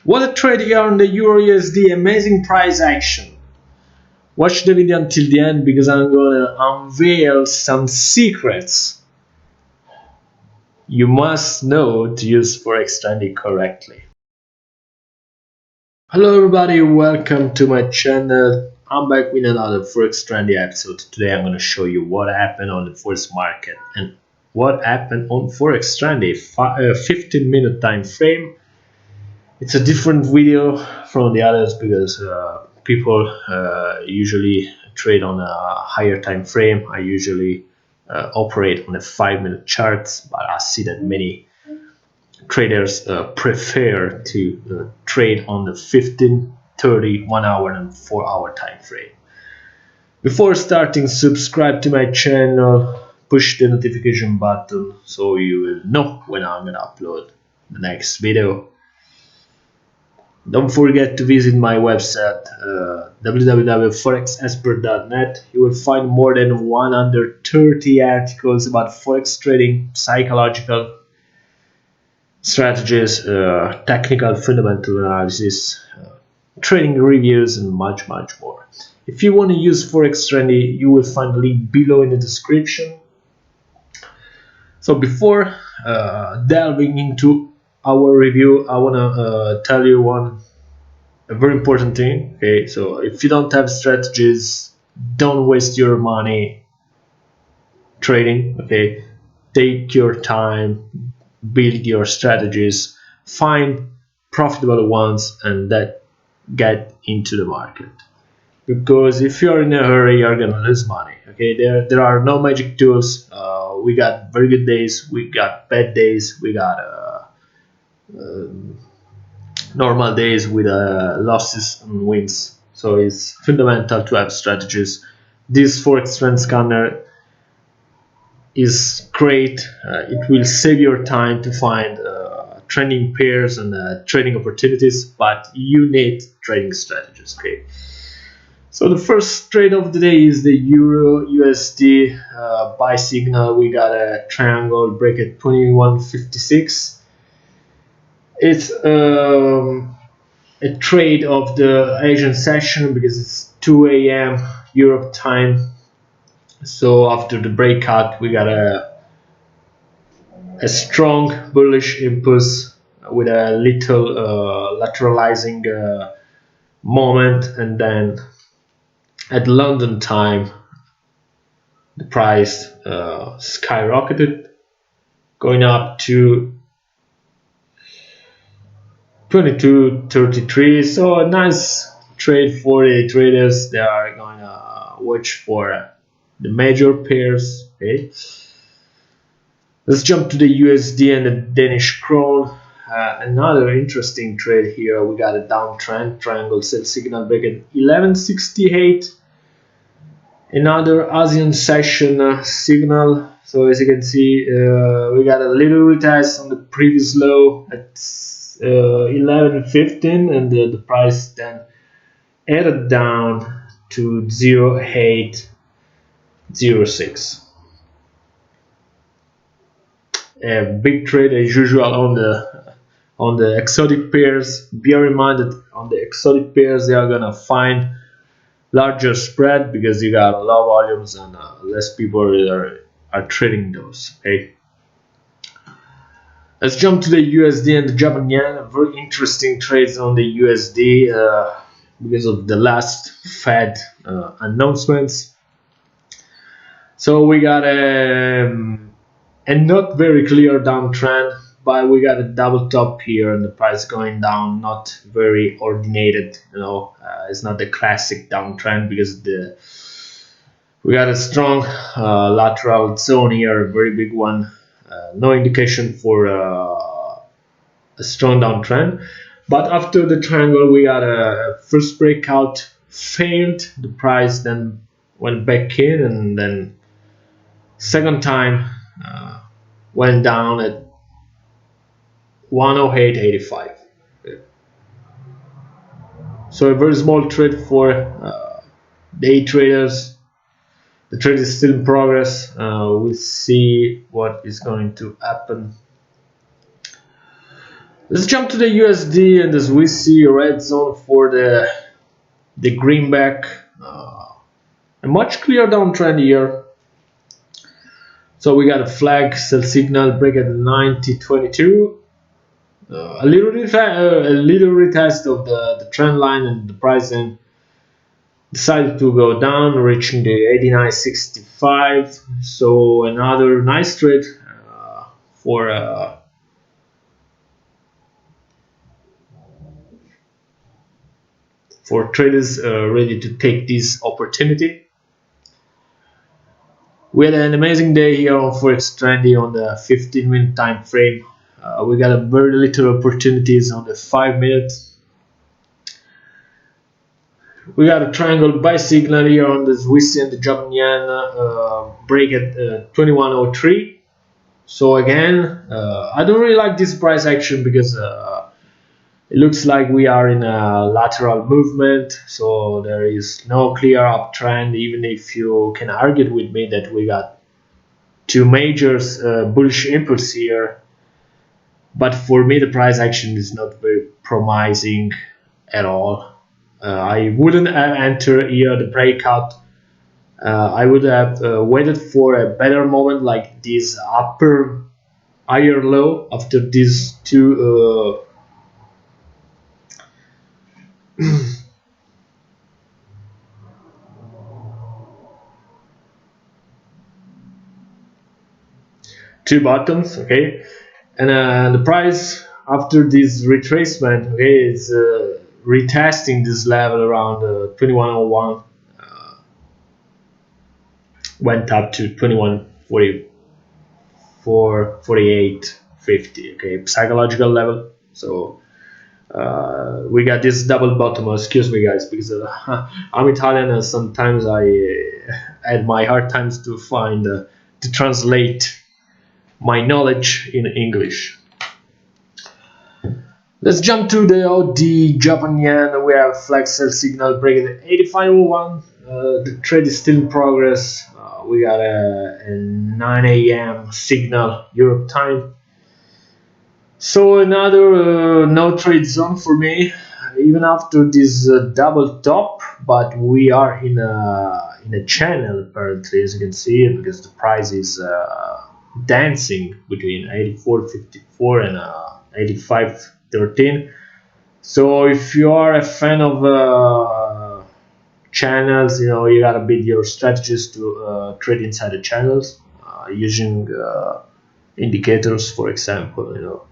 What a trade here on the EURUSD, amazing price action. Watch the video until the end because I'm gonna unveil some secrets you must know to use Forex Trendy correctly. Hello everybody, welcome to my channel. I'm back with another Forex Trendy episode. Today I'm gonna show you what happened on the Forex market and what happened on Forex Trendy, 15-minute time frame. It's a different video from the others because people usually trade on a higher time frame. I usually operate on a 5-minute charts, but I see that many traders prefer to trade on the 15, 30, 1 hour and 4 hour time frame. Before starting, subscribe to my channel, push the notification button so you will know when I'm gonna upload the next video. Don't forget to visit my website www.forexexpert.net. You will find more than 130 articles about forex trading, psychological strategies, technical fundamental analysis, trading reviews, and much more. If you want to use Forex Trendy, you will find the link below in the description. So before delving into our review, I want to tell you a very important thing. Okay, so if you don't have strategies, don't waste your money trading. Okay, take your time, build your strategies, find profitable ones, and that get into the market. Because if you're in a hurry, you're gonna lose money. Okay, there are no magic tools. We got very good days, we got bad days, we got normal days with losses and wins. So it's fundamental to have strategies. This Forex Trend Scanner is great. It will save your time to find trending pairs and trading opportunities, but you need trading strategies. Okay. So the first trade of the day is the Euro USD buy signal. We got a triangle break at 21.56. It's a trade of the Asian session because it's 2 a.m. Europe time. So after the breakout, we got a strong bullish impulse with a little lateralizing moment, and then at London time, the price skyrocketed, going up to 22.33. So a nice trade for the traders. They are going to watch for the major pairs. Okay, let's jump to the USD and the Danish krone. Another interesting trade here. We got a downtrend triangle sell signal break at 11.68. Another ASEAN session signal. So as you can see, we got a little retest on the previous low at 11.15, and the price then added down to 0.806. A big trade as usual on the exotic pairs. Bear in mind that on the exotic pairs they are gonna find larger spread because you got low volumes and less people are trading those. Okay. Let's jump to the USD and the Japan yen. Very interesting trades on the USD because of the last Fed announcements. So we got a not very clear downtrend, but we got a double top here and the price going down, not very ordinated. It's not the classic downtrend because we got a strong lateral zone here, a very big one. No indication for a strong downtrend, but after the triangle we got a first breakout failed. The price then went back in, and then second time went down at 108.85. So a very small trade for day traders. The trade is still in progress. We'll see what is going to happen. Let's jump to the USD, and as we see red zone for the greenback, a much clear downtrend here. So we got a flag sell signal break at 90.22, a little retest of the trend line, and the price then decided to go down, reaching the 89.65. So another nice trade for traders ready to take this opportunity. We had an amazing day here on Forex Trendy on the 15-minute time frame. We got a very little opportunities on the 5-minute. We got a triangle buy signal here on the USD and the German yen break at 21.03. So again, I don't really like this price action because it looks like we are in a lateral movement, so there is no clear uptrend, even if you can argue with me that we got two major bullish impulse here. But for me, the price action is not very promising at all. I wouldn't have entered here the breakout. I would have waited for a better moment like this upper higher low after these two two bottoms, okay, and the price after this retracement, okay, is retesting this level around 2101, went up to 2144, 48, 50, okay, psychological level. So we got this double bottom. Excuse me, guys, because I'm Italian and sometimes I had my hard times to find to translate my knowledge in English. Let's jump to the OD Japan yen. We have flag sell signal breaking at 85.01. The trade is still in progress. We got a 9 a.m. signal Europe time. So another no trade zone for me, even after this double top. But we are in a channel apparently, as you can see, because the price is dancing between 84.54 and 85.13. So if you are a fan of channels, you gotta build your strategies to trade inside the channels using indicators, for example.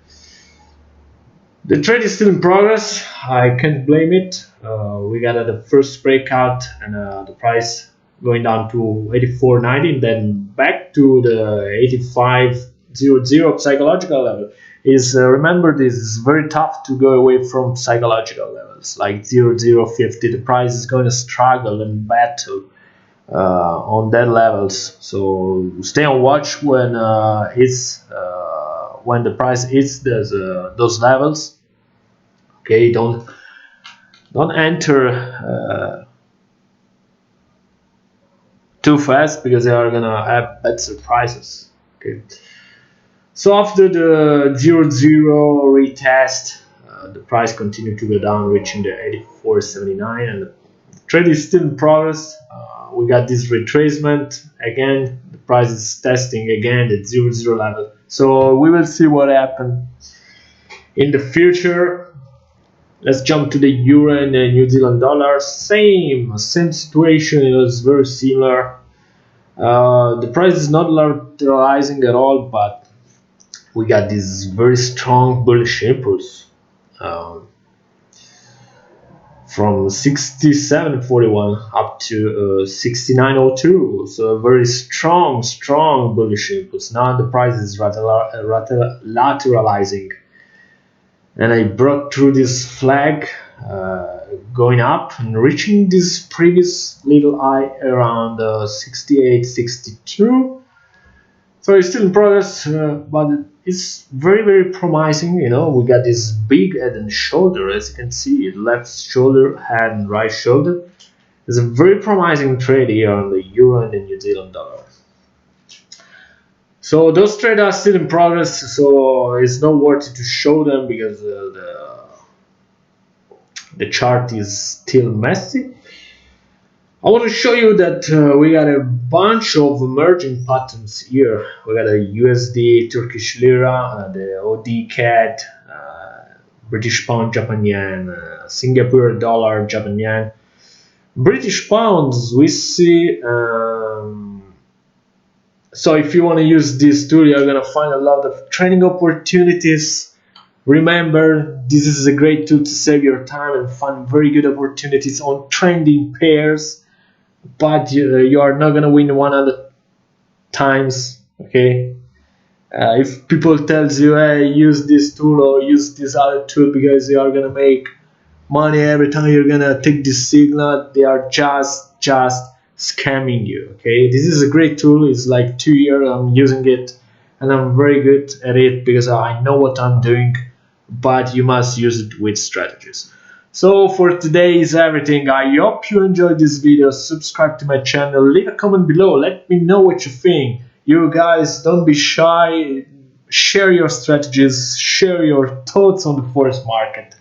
The trade is still in progress. I can't blame it. We got the first breakout and the price going down to 84.90, then back to the 85.00 psychological level. Remember, this is very tough to go away from psychological levels like 00.50. The price is going to struggle and battle on that levels. So stay on watch when the price hits those levels. Okay, don't enter too fast because they are gonna have bad surprises. Okay, so after the 0.0 retest, the price continued to go down, reaching the 84.79, and the trade is still in progress. We got this retracement again. The price is testing again the 0.0 level, so we will see what happens in the future. Let's jump to the euro and the New Zealand dollar. Same situation. It was very similar. The price is not lateralizing at all, but we got this very strong bullish impulse from 67.41 up to 69.02. So a very strong bullish impulse. Now the price is lateralizing. And I broke through this flag, going up and reaching this previous little high around 68.62. So it's still in progress, but it's very, very promising. We got this big head and shoulder, as you can see, left shoulder, head, and right shoulder. It's a very promising trade here on the euro and the New Zealand dollar. So those trades are still in progress, so it's not worth it to show them because the chart is still messy. I want to show you that we got a bunch of emerging patterns here. We got a USD, Turkish lira, the OD CAD, British pound, Japan yen, Singapore dollar, Japan yen. British pounds, we see. So if you want to use this tool, you're gonna find a lot of trading opportunities. Remember, this is a great tool to save your time and find very good opportunities on trending pairs. But you are not gonna win 100 times. Okay. If people tells you, hey, use this tool or use this other tool because you are gonna make money every time you're gonna take this signal, they are just scamming you. Okay, this is a great tool. It's like 2 years I'm using it and I'm very good at it because I know what I'm doing, but you must use it with strategies. So for today is everything. I hope you enjoyed this video. Subscribe to my channel, leave a comment below, let me know what you think. You guys, don't be shy, share your strategies, share your thoughts on the forex market.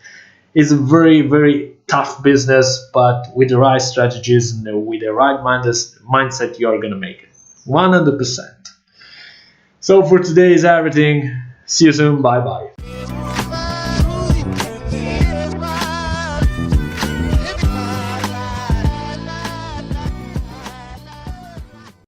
It's a very tough business, but with the right strategies and with the right mindset, you are gonna make it 100%. So for today is everything. See you soon. Bye bye.